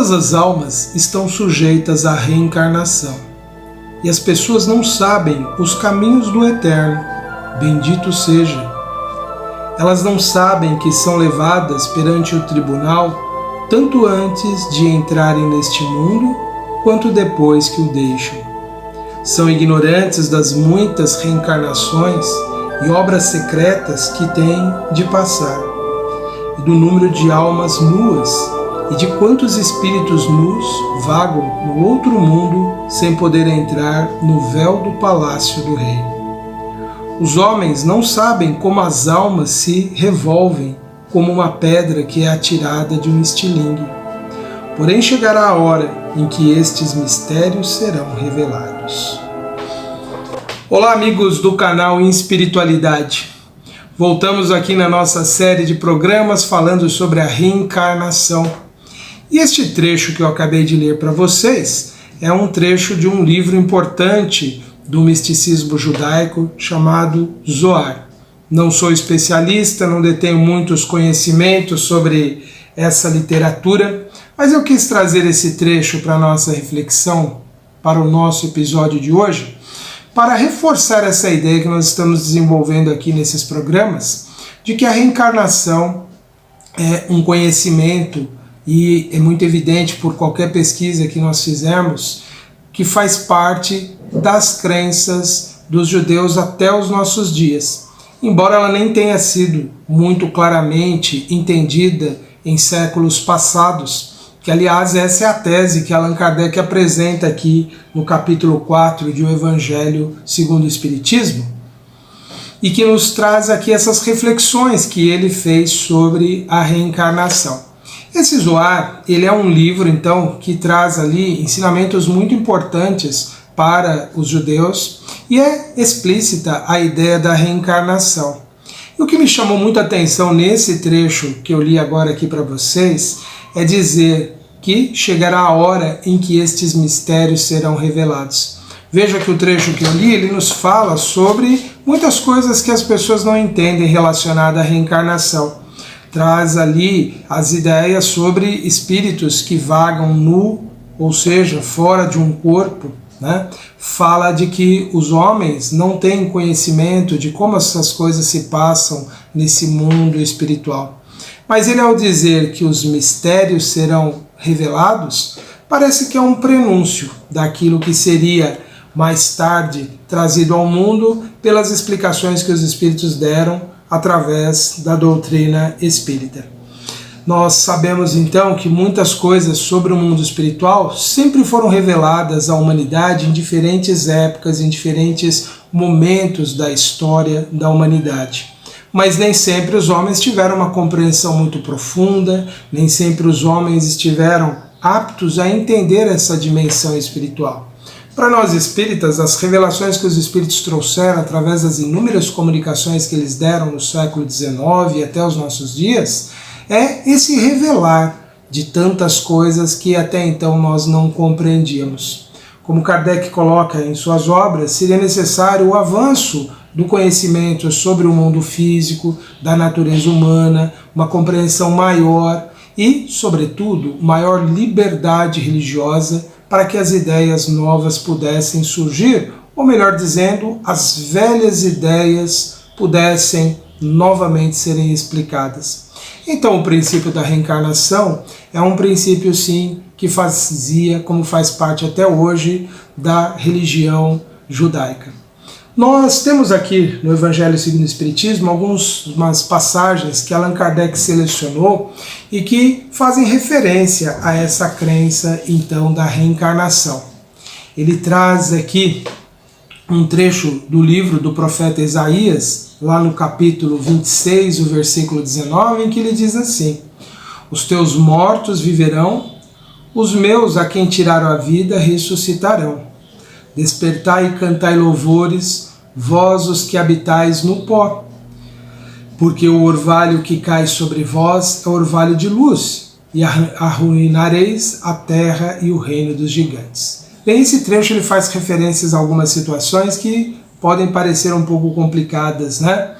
Todas as almas estão sujeitas à reencarnação, e as pessoas não sabem os caminhos do Eterno, bendito seja. Elas não sabem que são levadas perante o tribunal tanto antes de entrarem neste mundo, quanto depois que o deixam. São ignorantes das muitas reencarnações e obras secretas que têm de passar, e do número de almas nuas, e de quantos espíritos nus vagam no outro mundo sem poder entrar no véu do palácio do rei. Os homens não sabem como as almas se revolvem como uma pedra que é atirada de um estilingue. Porém chegará a hora em que estes mistérios serão revelados. Olá, amigos do canal Espiritualidade. Voltamos aqui na nossa série de programas falando sobre a reencarnação. E este trecho que eu acabei de ler para vocês é um trecho de um livro importante do misticismo judaico chamado Zohar. Não sou especialista, não detenho muitos conhecimentos sobre essa literatura, mas eu quis trazer esse trecho para a nossa reflexão, para o nosso episódio de hoje, para reforçar essa ideia que nós estamos desenvolvendo aqui nesses programas, de que a reencarnação é um conhecimento, e é muito evidente por qualquer pesquisa que nós fizermos, que faz parte das crenças dos judeus até os nossos dias. Embora ela nem tenha sido muito claramente entendida em séculos passados, que aliás essa é a tese que Allan Kardec apresenta aqui no capítulo 4 de O Evangelho segundo o Espiritismo, e que nos traz aqui essas reflexões que ele fez sobre a reencarnação. Esse Zohar, ele é um livro então que traz ali ensinamentos muito importantes para os judeus, e é explícita a ideia da reencarnação. E o que me chamou muita atenção nesse trecho que eu li agora aqui para vocês é dizer que chegará a hora em que estes mistérios serão revelados. Veja que o trecho que eu li, ele nos fala sobre muitas coisas que as pessoas não entendem relacionadas à reencarnação. Traz ali as ideias sobre espíritos que vagam nu, ou seja, fora de um corpo, né? Fala de que os homens não têm conhecimento de como essas coisas se passam nesse mundo espiritual. Mas ele, ao dizer que os mistérios serão revelados, parece que é um prenúncio daquilo que seria mais tarde trazido ao mundo pelas explicações que os espíritos deram através da doutrina espírita. Nós sabemos então que muitas coisas sobre o mundo espiritual sempre foram reveladas à humanidade em diferentes épocas, em diferentes momentos da história da humanidade. Mas nem sempre os homens tiveram uma compreensão muito profunda, nem sempre os homens estiveram aptos a entender essa dimensão espiritual. Para nós espíritas, as revelações que os espíritos trouxeram através das inúmeras comunicações que eles deram no século XIX e até os nossos dias, é esse revelar de tantas coisas que até então nós não compreendíamos. Como Kardec coloca em suas obras, seria necessário o avanço do conhecimento sobre o mundo físico, da natureza humana, uma compreensão maior e, sobretudo, maior liberdade religiosa para que as ideias novas pudessem surgir, ou melhor dizendo, as velhas ideias pudessem novamente serem explicadas. Então o princípio da reencarnação é um princípio sim que fazia, como faz parte até hoje, da religião judaica. Nós temos aqui no Evangelho segundo o Espiritismo algumas passagens que Allan Kardec selecionou e que fazem referência a essa crença então da reencarnação. Ele traz aqui um trecho do livro do profeta Isaías, lá no capítulo 26, o versículo 19, em que ele diz assim: os teus mortos viverão, os meus a quem tiraram a vida ressuscitarão. Despertai e cantai louvores, vós os que habitais no pó, porque o orvalho que cai sobre vós é orvalho de luz, e arruinareis a terra e o reino dos gigantes. Bem, esse trecho ele faz referências a algumas situações que podem parecer um pouco complicadas, né?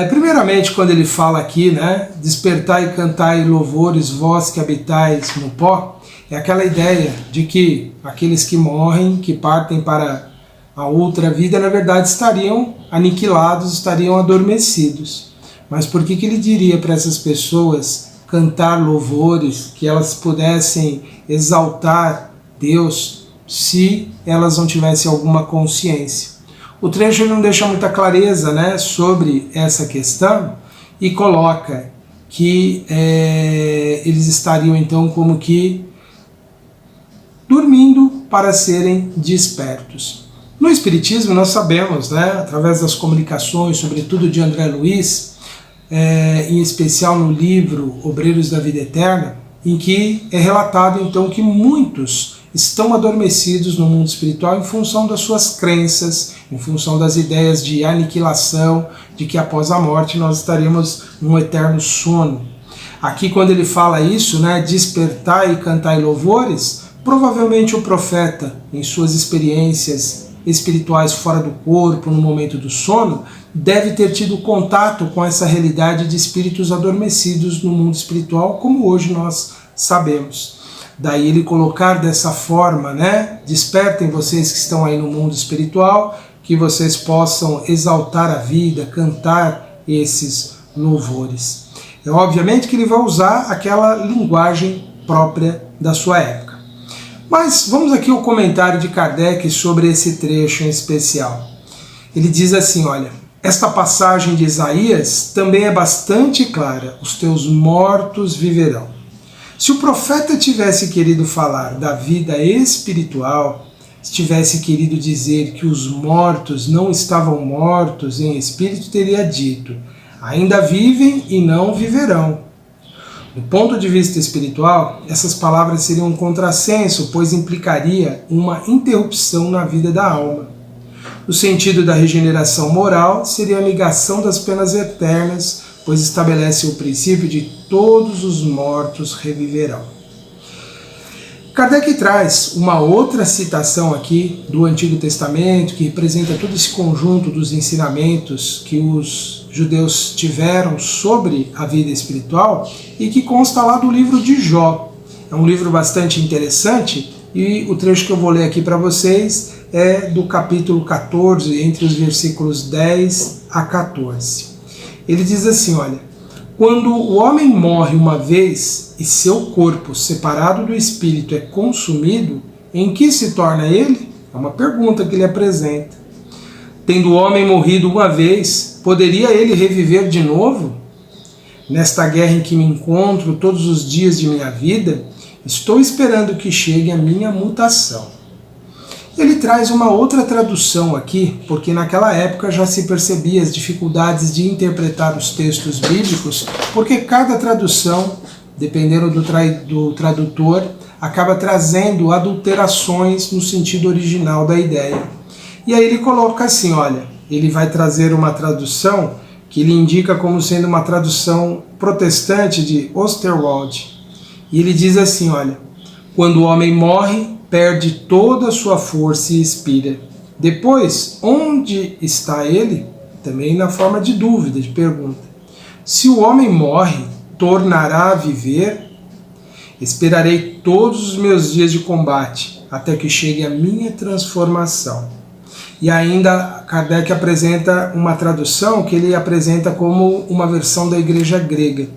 Primeiramente, quando ele fala aqui, né, despertai e cantai louvores, vós que habitais no pó, é aquela ideia de que aqueles que morrem, que partem para a outra vida, na verdade estariam aniquilados, estariam adormecidos. Mas por que ele diria para essas pessoas cantar louvores, que elas pudessem exaltar Deus, se elas não tivessem alguma consciência? O trecho não deixa muita clareza, né, sobre essa questão e coloca que eles estariam então como que dormindo para serem despertos. No Espiritismo nós sabemos, né, através das comunicações, sobretudo de André Luiz, em especial no livro Obreiros da Vida Eterna, em que é relatado então que muitos estão adormecidos no mundo espiritual em função das suas crenças, em função das ideias de aniquilação, de que após a morte nós estaremos num eterno sono. Aqui quando ele fala isso, né, despertai e cantai louvores, provavelmente o profeta, em suas experiências espirituais fora do corpo, no momento do sono, deve ter tido contato com essa realidade de espíritos adormecidos no mundo espiritual, como hoje nós sabemos. Daí ele colocar dessa forma, né? Despertem vocês que estão aí no mundo espiritual, que vocês possam exaltar a vida, cantar esses louvores. É obviamente que ele vai usar aquela linguagem própria da sua época. Mas vamos aqui ao comentário de Kardec sobre esse trecho em especial. Ele diz assim, olha, esta passagem de Isaías também é bastante clara, os teus mortos viverão. Se o profeta tivesse querido falar da vida espiritual, se tivesse querido dizer que os mortos não estavam mortos em espírito, teria dito, ainda vivem e não viverão. Do ponto de vista espiritual, essas palavras seriam um contrassenso, pois implicaria uma interrupção na vida da alma. No sentido da regeneração moral, seria a negação das penas eternas, pois estabelece o princípio de todos os mortos reviverão. Kardec traz uma outra citação aqui do Antigo Testamento, que representa todo esse conjunto dos ensinamentos que os judeus tiveram sobre a vida espiritual e que consta lá do livro de Jó. É um livro bastante interessante e o trecho que eu vou ler aqui para vocês é do capítulo 14, entre os versículos 10 a 14. Ele diz assim, olha, quando o homem morre uma vez e seu corpo separado do espírito é consumido, em que se torna ele? É uma pergunta que ele apresenta. Tendo o homem morrido uma vez, poderia ele reviver de novo? Nesta guerra em que me encontro todos os dias de minha vida, estou esperando que chegue a minha mutação. Ele traz uma outra tradução aqui, porque naquela época já se percebia as dificuldades de interpretar os textos bíblicos, porque cada tradução, dependendo do tradutor, acaba trazendo adulterações no sentido original da ideia. E aí ele coloca assim, olha, ele vai trazer uma tradução que ele indica como sendo uma tradução protestante de Osterwald. E ele diz assim, olha, quando o homem morre, perde toda a sua força e expira. Depois, onde está ele? Também na forma de dúvida, de pergunta. Se o homem morre, tornará a viver? Esperarei todos os meus dias de combate, até que chegue a minha transformação. E ainda Kardec apresenta uma tradução que ele apresenta como uma versão da igreja grega.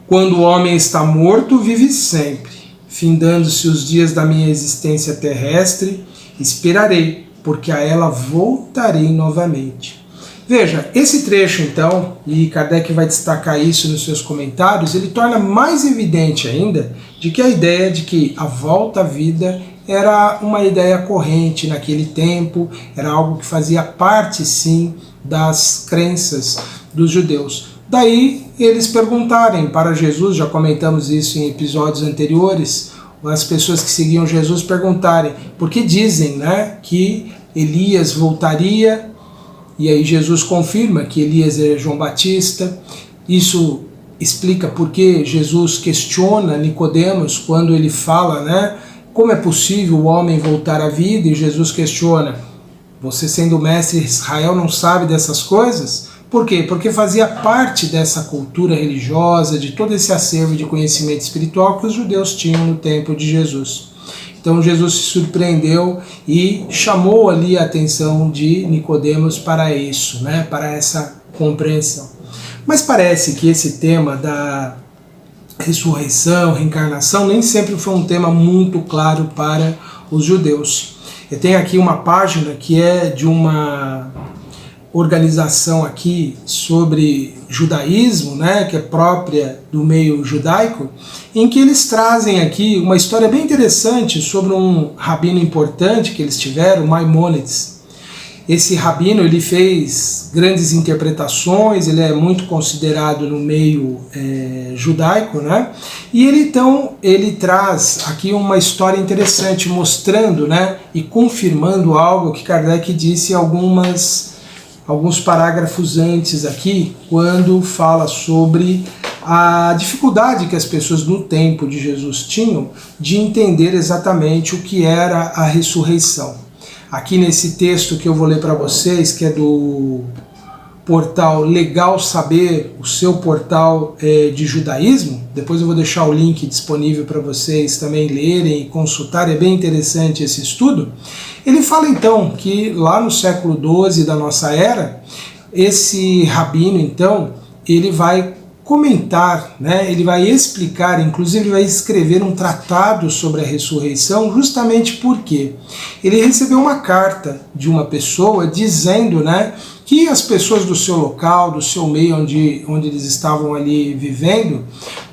Quando o homem está morto, vive sempre. Findando-se os dias da minha existência terrestre, esperarei, porque a ela voltarei novamente. Veja, esse trecho então, e Kardec vai destacar isso nos seus comentários, ele torna mais evidente ainda de que a ideia de que a volta à vida era uma ideia corrente naquele tempo, era algo que fazia parte sim das crenças dos judeus. Daí eles perguntarem para Jesus, já comentamos isso em episódios anteriores, as pessoas que seguiam Jesus perguntarem, porque dizem, né, que Elias voltaria, e aí Jesus confirma que Elias é João Batista. Isso explica porque Jesus questiona Nicodemos quando ele fala, né, como é possível o homem voltar à vida, e Jesus questiona, você sendo mestre de Israel não sabe dessas coisas? Por quê? Porque fazia parte dessa cultura religiosa, de todo esse acervo de conhecimento espiritual que os judeus tinham no tempo de Jesus. Então Jesus se surpreendeu e chamou ali a atenção de Nicodemos para isso, né? Para essa compreensão. Mas parece que esse tema da ressurreição, reencarnação, nem sempre foi um tema muito claro para os judeus. Eu tenho aqui uma página que é de uma organização aqui sobre judaísmo, né, que é própria do meio judaico, em que eles trazem aqui uma história bem interessante sobre um rabino importante que eles tiveram, Maimônides. Esse rabino, ele fez grandes interpretações, ele é muito considerado no meio judaico, né? E ele traz aqui uma história interessante, mostrando, né, e confirmando algo que Kardec disse alguns parágrafos antes aqui, quando fala sobre a dificuldade que as pessoas no tempo de Jesus tinham de entender exatamente o que era a ressurreição. Aqui nesse texto que eu vou ler para vocês, que é do portal Legal Saber, o seu portal de judaísmo, depois eu vou deixar o link disponível para vocês também lerem e consultarem, é bem interessante esse estudo. Ele fala então que lá no século XII da nossa era, esse rabino então, ele vai comentar, né? Ele vai explicar, inclusive ele vai escrever um tratado sobre a ressurreição, justamente porque ele recebeu uma carta de uma pessoa dizendo, né, que as pessoas do seu local, do seu meio onde eles estavam ali vivendo,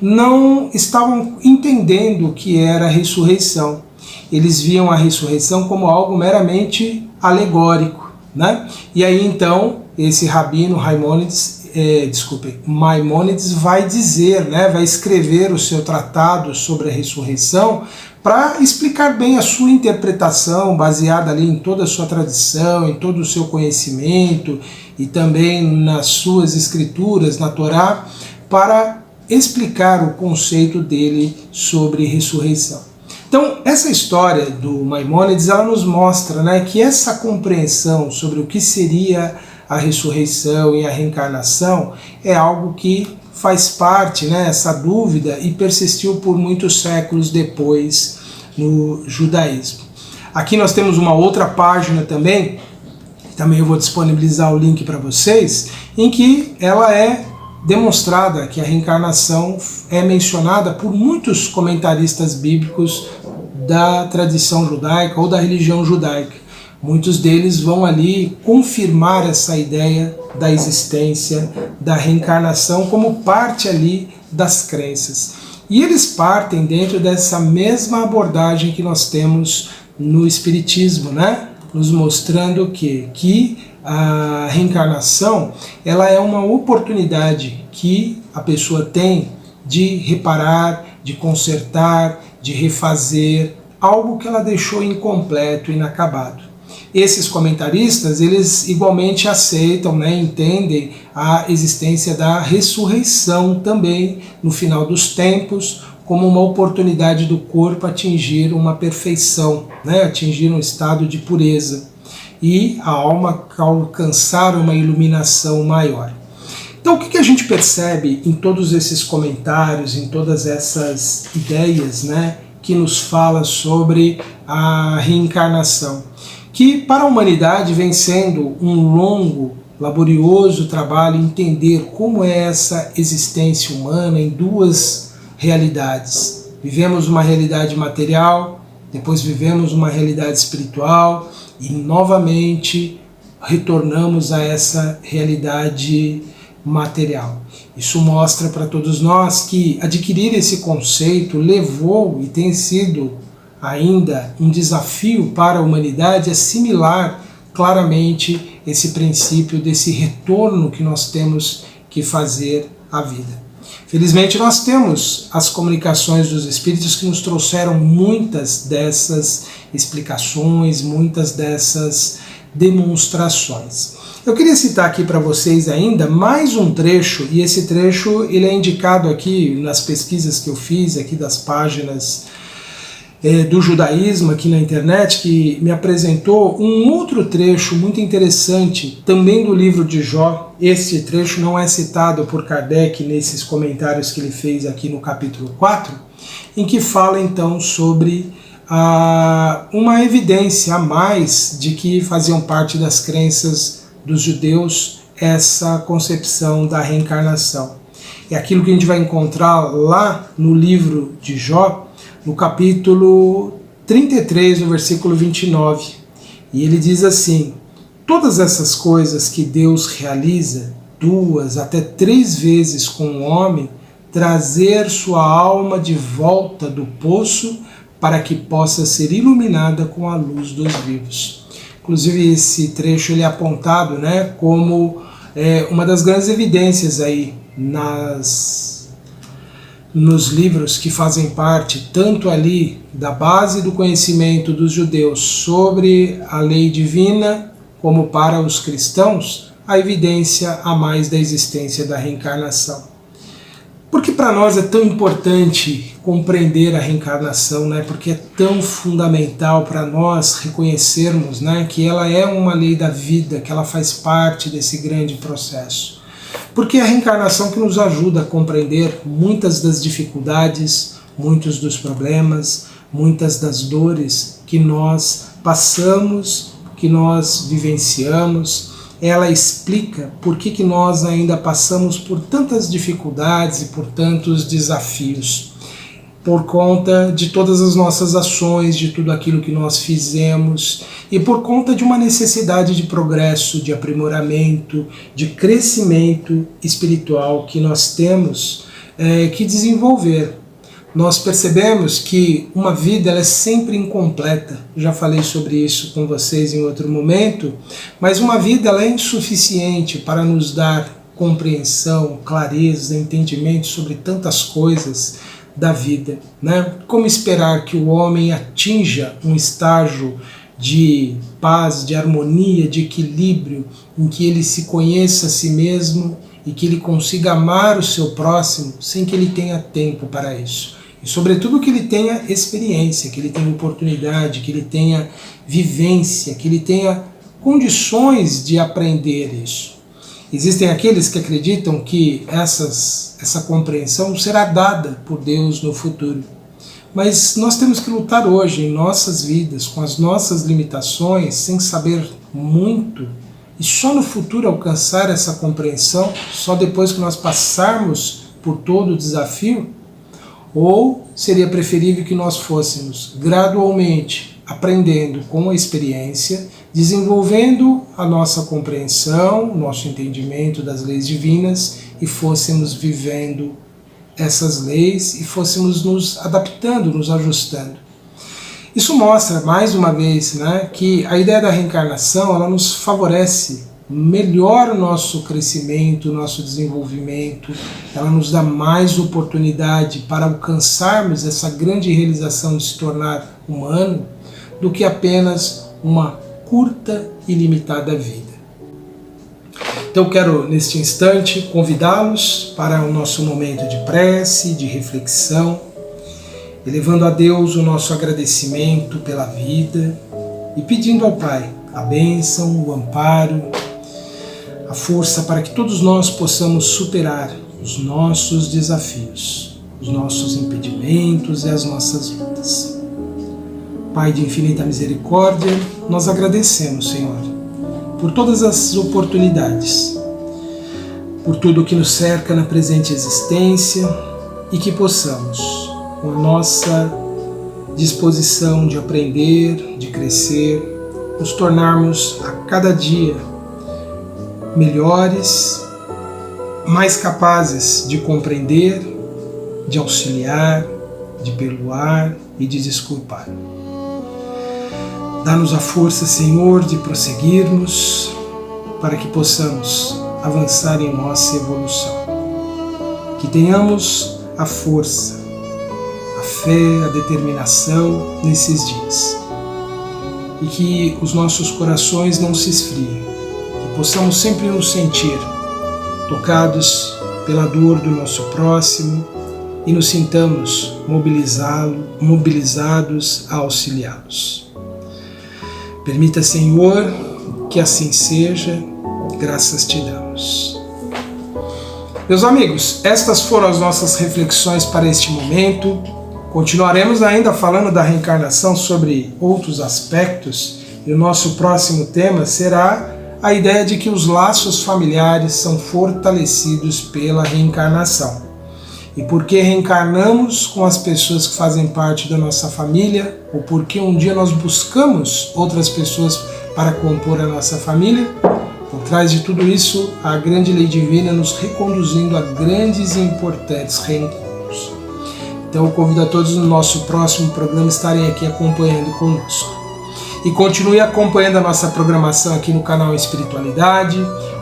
não estavam entendendo o que era a ressurreição. Eles viam a ressurreição como algo meramente alegórico, né? E aí então esse rabino Maimônides vai dizer, né, vai escrever o seu tratado sobre a ressurreição para explicar bem a sua interpretação, baseada ali em toda a sua tradição, em todo o seu conhecimento e também nas suas escrituras, na Torá, para explicar o conceito dele sobre ressurreição. Então, essa história do Maimônides, ela nos mostra, né, que essa compreensão sobre o que seria a ressurreição e a reencarnação é algo que faz parte, né, essa dúvida, e persistiu por muitos séculos depois no judaísmo. Aqui nós temos uma outra página também eu vou disponibilizar o link para vocês, em que ela é demonstrada, que a reencarnação é mencionada por muitos comentaristas bíblicos da tradição judaica ou da religião judaica. Muitos deles vão ali confirmar essa ideia da existência da reencarnação como parte ali das crenças. E eles partem dentro dessa mesma abordagem que nós temos no Espiritismo, né? Nos mostrando que a reencarnação, ela é uma oportunidade que a pessoa tem de reparar, de consertar, de refazer algo que ela deixou incompleto, inacabado. Esses comentaristas, eles igualmente aceitam, né, entendem a existência da ressurreição também no final dos tempos, como uma oportunidade do corpo atingir uma perfeição, né, atingir um estado de pureza e a alma alcançar uma iluminação maior. Então o que a gente percebe em todos esses comentários, em todas essas ideias, né, que nos fala sobre a reencarnação? Que para a humanidade vem sendo um longo, laborioso trabalho entender como é essa existência humana em duas realidades. Vivemos uma realidade material, depois vivemos uma realidade espiritual e novamente retornamos a essa realidade material. Isso mostra para todos nós que adquirir esse conceito levou e tem sido ainda um desafio para a humanidade assimilar claramente esse princípio desse retorno que nós temos que fazer à vida. Felizmente nós temos as comunicações dos Espíritos que nos trouxeram muitas dessas explicações, muitas dessas demonstrações. Eu queria citar aqui para vocês ainda mais um trecho, e esse trecho ele é indicado aqui nas pesquisas que eu fiz aqui das páginas do judaísmo aqui na internet que me apresentou um outro trecho muito interessante, também do livro de Jó. Este trecho não é citado por Kardec nesses comentários que ele fez aqui no capítulo 4, em que fala então sobre uma evidência a mais de que faziam parte das crenças dos judeus essa concepção da reencarnação. É aquilo que a gente vai encontrar lá no livro de Jó, no capítulo 33, no versículo 29. E ele diz assim: todas essas coisas que Deus realiza 2 até 3 vezes com o homem, trazer sua alma de volta do poço para que possa ser iluminada com a luz dos vivos. Inclusive esse trecho ele é apontado, né, como uma das grandes evidências aí nos livros que fazem parte tanto ali da base do conhecimento dos judeus sobre a lei divina, como para os cristãos, a evidência a mais da existência da reencarnação. Por que para nós é tão importante compreender a reencarnação, né? Porque é tão fundamental para nós reconhecermos, né, que ela é uma lei da vida, que ela faz parte desse grande processo. Porque é a reencarnação que nos ajuda a compreender muitas das dificuldades, muitos dos problemas, muitas das dores que nós passamos, que nós vivenciamos. Ela explica por que nós ainda passamos por tantas dificuldades e por tantos desafios. Por conta de todas as nossas ações, de tudo aquilo que nós fizemos e por conta de uma necessidade de progresso, de aprimoramento, de crescimento espiritual que nós temos que desenvolver. Nós percebemos que uma vida ela é sempre incompleta, já falei sobre isso com vocês em outro momento, mas uma vida ela é insuficiente para nos dar compreensão, clareza, entendimento sobre tantas coisas da vida, né? Como esperar que o homem atinja um estágio de paz, de harmonia, de equilíbrio, em que ele se conheça a si mesmo e que ele consiga amar o seu próximo sem que ele tenha tempo para isso? E sobretudo que ele tenha experiência, que ele tenha oportunidade, que ele tenha vivência, que ele tenha condições de aprender isso. Existem aqueles que acreditam que essa compreensão será dada por Deus no futuro. Mas nós temos que lutar hoje em nossas vidas, com as nossas limitações, sem saber muito, e só no futuro alcançar essa compreensão, só depois que nós passarmos por todo o desafio? Ou seria preferível que nós fôssemos gradualmente aprendendo com a experiência, desenvolvendo a nossa compreensão, nosso entendimento das leis divinas e fôssemos vivendo essas leis e fôssemos nos adaptando, nos ajustando. Isso mostra, mais uma vez, né, que a ideia da reencarnação ela nos favorece melhor o nosso crescimento, o nosso desenvolvimento, ela nos dá mais oportunidade para alcançarmos essa grande realização de se tornar humano do que apenas uma curta e limitada vida. Então eu quero, neste instante, convidá-los para o nosso momento de prece, de reflexão, elevando a Deus o nosso agradecimento pela vida e pedindo ao Pai a bênção, o amparo, a força para que todos nós possamos superar os nossos desafios, os nossos impedimentos e as nossas lutas. Pai de infinita misericórdia, nós agradecemos, Senhor, por todas as oportunidades, por tudo que nos cerca na presente existência e que possamos, com a nossa disposição de aprender, de crescer, nos tornarmos a cada dia melhores, mais capazes de compreender, de auxiliar, de perdoar e de desculpar. Dá-nos a força, Senhor, de prosseguirmos para que possamos avançar em nossa evolução. Que tenhamos a força, a fé, a determinação nesses dias. E que os nossos corações não se esfriem. Que possamos sempre nos sentir tocados pela dor do nosso próximo, e nos sintamos mobilizados a auxiliá-los. Permita, Senhor, que assim seja, graças te damos. Meus amigos, estas foram as nossas reflexões para este momento. Continuaremos ainda falando da reencarnação sobre outros aspectos, e o nosso próximo tema será a ideia de que os laços familiares são fortalecidos pela reencarnação. E por que reencarnamos com as pessoas que fazem parte da nossa família, ou porque um dia nós buscamos outras pessoas para compor a nossa família. Por trás de tudo isso, a grande lei divina nos reconduzindo a grandes e importantes reencontros. Então eu convido a todos no nosso próximo programa estarem aqui acompanhando conosco. E continue acompanhando a nossa programação aqui no canal Espiritualidade.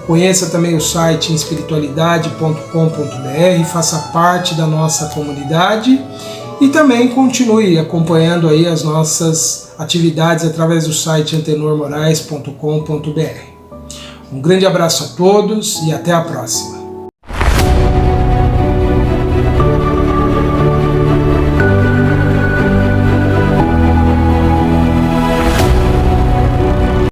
Conheça também o site espiritualidade.com.br, faça parte da nossa comunidade e também continue acompanhando aí as nossas atividades através do site antenormorais.com.br. Um grande abraço a todos e até a próxima.